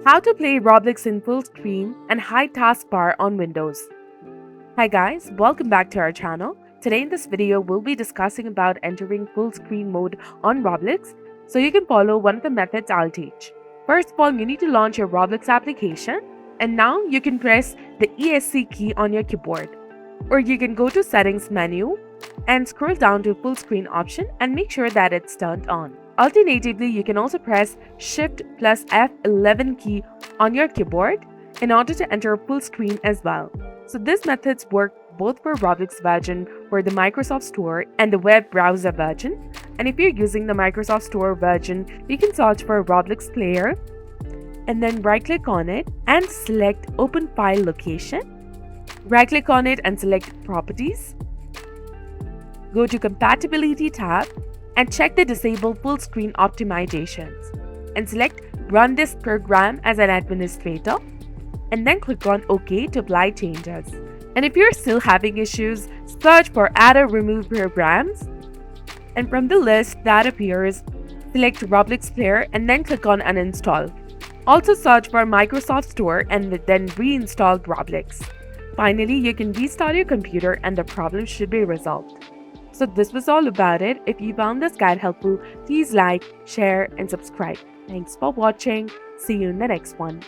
How to play Roblox in full screen and hide taskbar on Windows. Hi guys, welcome back to our channel. Today in this video, we'll be discussing about entering full screen mode on Roblox, so you can follow one of the methods I'll teach. First of all, you need to launch your Roblox application, and now you can press the ESC key on your keyboard. Or you can go to settings menu and scroll down to full screen option and make sure that it's turned on. Alternatively, you can also press Shift plus F11 key on your keyboard in order to enter full screen as well. So these methods work both for Roblox version for the Microsoft Store and the web browser version. And if you're using the Microsoft Store version, you can search for Roblox Player and then right-click on it and select Open File Location. Right-click on it and select Properties. Go to Compatibility tab and check the Disable Full Screen Optimizations and select Run this program as an administrator and then click on OK to apply changes. And if you're still having issues, search for Add or Remove Programs, and from the list that appears, select Roblox Player and then click on Uninstall. Also search for Microsoft Store and then reinstall Roblox. Finally, you can restart your computer and the problem should be resolved. So this was all about it. If you found this guide helpful, please like, share, and subscribe. Thanks for watching. See you in the next one.